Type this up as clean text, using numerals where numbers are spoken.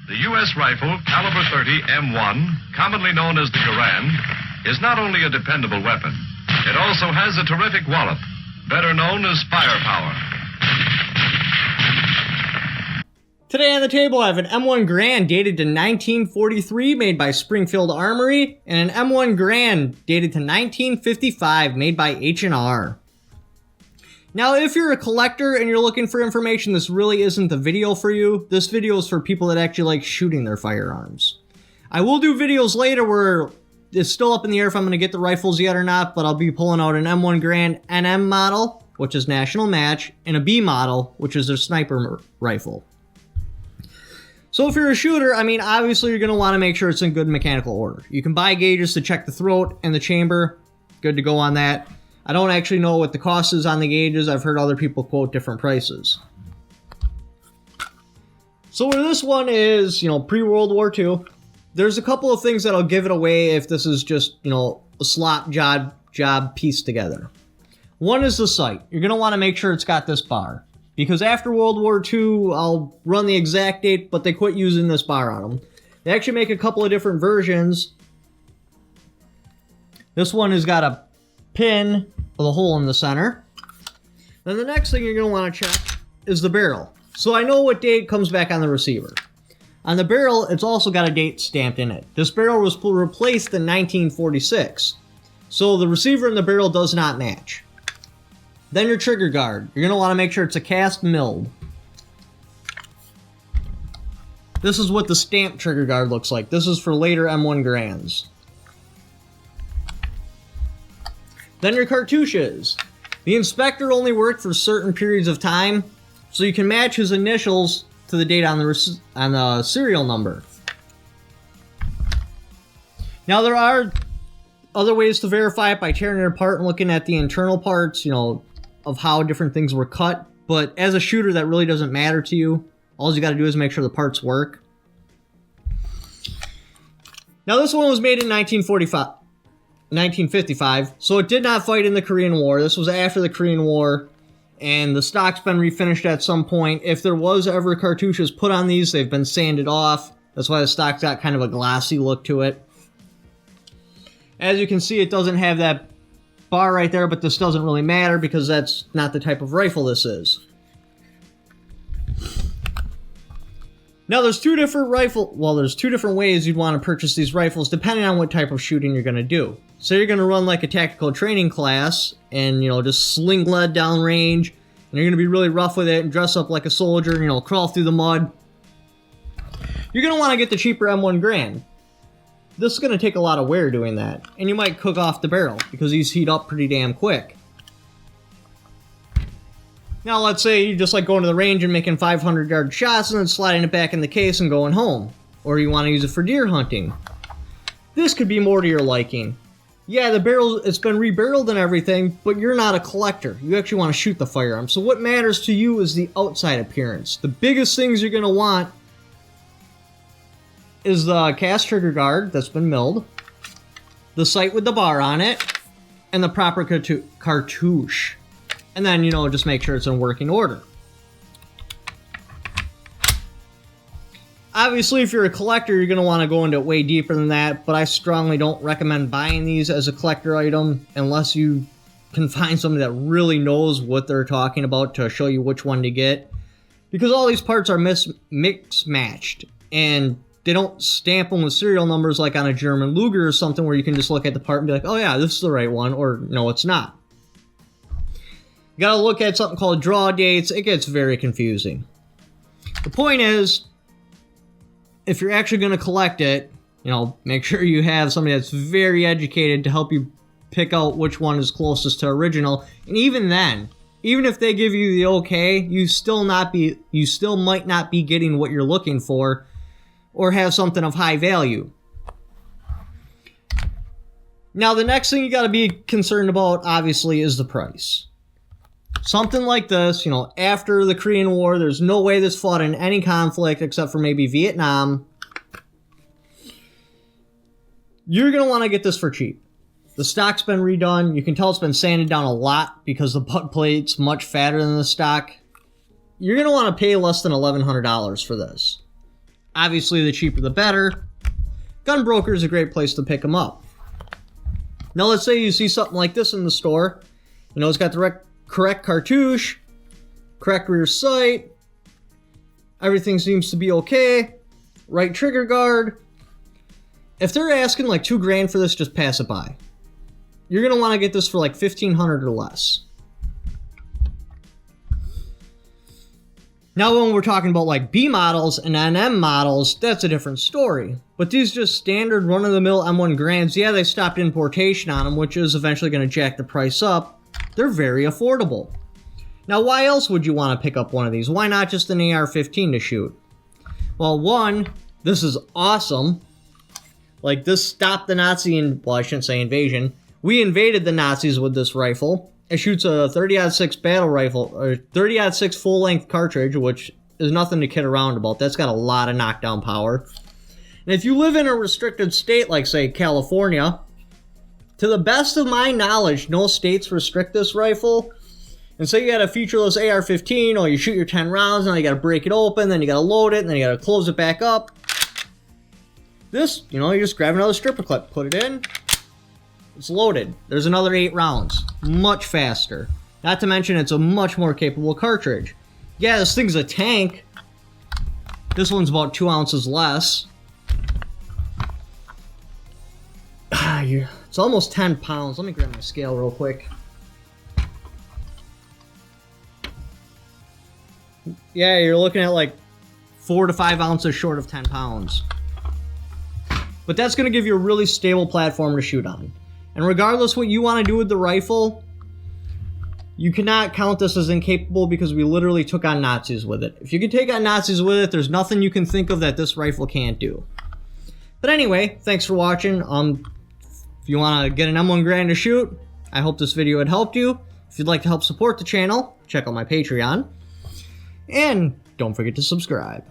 The U.S. rifle caliber 30 M1, commonly known as the Garand, is not only a dependable weapon, it also has a terrific wallop, better known as firepower. Today on the table, I have an M1 Garand dated to 1943, made by Springfield Armory, and an M1 Garand dated to 1955, made by H&R. Now, if you're a collector and you're looking for information, this really isn't the video for you. This video is for people that actually like shooting their firearms. I will do videos later where it's still up in the air if I'm going to get the rifles yet or not, but I'll be pulling out an M1 Garand NM model, which is National Match, and a B model, which is their sniper rifle. So if you're a shooter, I mean, obviously you're going to want to make sure it's in good mechanical order. You can buy gauges to check the throat and the chamber. Good to go on that. I don't actually know what the cost is on the gauges. I've heard other people quote different prices. So where this one is, pre-World War II, there's a couple of things that'll give it away if this is just, a slop job pieced together. One is the sight. You're going to want to make sure it's got this bar. Because after World War II, I'll run the exact date, but they quit using this bar on them. They actually make a couple of different versions. This one has got a pin with a hole in the center. Then the next thing you're going to want to check is the barrel. So I know what date comes back on the receiver. On the barrel, it's also got a date stamped in it. This barrel was replaced in 1946. So the receiver and the barrel does not match. Then your trigger guard. You're going to want to make sure it's a cast milled. This is what the stamped trigger guard looks like. This is for later M1 Garands. Then your cartouches. The inspector only worked for certain periods of time, so you can match his initials to the date on the serial number. Now there are other ways to verify it by tearing it apart and looking at the internal parts, of how different things were cut. But as a shooter, that really doesn't matter to you. All you got to do is make sure the parts work. Now this one was made in 1955, so it did not fight in the Korean War. This was after the Korean War, and the stock's been refinished at some point. If there was ever cartouches put on these, they've been sanded off. That's why the stock's got kind of a glossy look to it. As you can see, it doesn't have that bar right there, but this doesn't really matter because that's not the type of rifle this is. Now there's two different ways you'd want to purchase these rifles depending on what type of shooting you're going to do. So you're going to run like a tactical training class and, just sling lead down range, and you're going to be really rough with it and dress up like a soldier, crawl through the mud. You're going to want to get the cheaper M1 Garand. This is going to take a lot of wear doing that, and you might cook off the barrel because these heat up pretty damn quick. Now let's say you just like going to the range and making 500-yard shots and then sliding it back in the case and going home. Or you want to use it for deer hunting. This could be more to your liking. Yeah, the barrel, it's been rebarreled and everything, but you're not a collector. You actually want to shoot the firearm. So what matters to you is the outside appearance. The biggest things you're going to want is the cast trigger guard that's been milled, the sight with the bar on it, and the proper cartouche. And then, just make sure it's in working order. Obviously, if you're a collector, you're going to want to go into it way deeper than that, but I strongly don't recommend buying these as a collector item unless you can find somebody that really knows what they're talking about to show you which one to get. Because all these parts are mix-matched, and they don't stamp them with serial numbers like on a German Luger or something where you can just look at the part and be like, oh yeah, this is the right one, or no, it's not. You gotta look at something called draw dates. It gets very confusing. The point is, if you're actually going to collect it, make sure you have somebody that's very educated to help you pick out which one is closest to original. And even then, even if they give you the okay, you still might not be getting what you're looking for or have something of high value. Now, the next thing you got to be concerned about, obviously, is the price. Something like this, after the Korean War, there's no way this fought in any conflict except for maybe Vietnam. You're going to want to get this for cheap. The stock's been redone. You can tell it's been sanded down a lot because the butt plate's much fatter than the stock. You're going to want to pay less than $1,100 for this. Obviously, the cheaper the better. Gun Broker is a great place to pick them up. Now, let's say you see something like this in the store. You know, it's got the correct cartouche, correct rear sight, everything seems to be okay, right trigger guard. If they're asking like $2,000 for this, just pass it by. You're going to want to get this for like $1,500 or less. Now when we're talking about like B models and NM models, that's a different story. But these just standard run-of-the-mill M1 Grands, yeah, they stopped importation on them, which is eventually going to jack the price up. They're very affordable. Now why else would you want to pick up one of these? Why not just an AR-15 to shoot? Well, one, this is awesome. Like, this stopped the Nazi, well, I shouldn't say invasion. We invaded the Nazis with this rifle. It shoots a 30-06 battle rifle, or 30-06 full-length cartridge, which is nothing to kid around about. That's got a lot of knockdown power. And if you live in a restricted state like, say, California, to the best of my knowledge, no states restrict this rifle. And say you got a featureless AR-15, or you shoot your 10 rounds, now you got to break it open, then you got to load it, and then you got to close it back up. This, you know, you just grab another stripper clip, put it in, it's loaded. There's another 8 rounds. Much faster. Not to mention it's a much more capable cartridge. Yeah, this thing's a tank. This one's about 2 ounces less. It's almost 10 pounds. Let me grab my scale real quick. Yeah, you're looking at like 4 to 5 ounces short of 10 pounds. But that's going to give you a really stable platform to shoot on. And regardless what you want to do with the rifle, you cannot count this as incapable because we literally took on Nazis with it. If you can take on Nazis with it, there's nothing you can think of that this rifle can't do. But anyway, thanks for watching. If you want to get an M1 Garand to shoot, I hope this video had helped you. If you'd like to help support the channel, check out my Patreon. And don't forget to subscribe.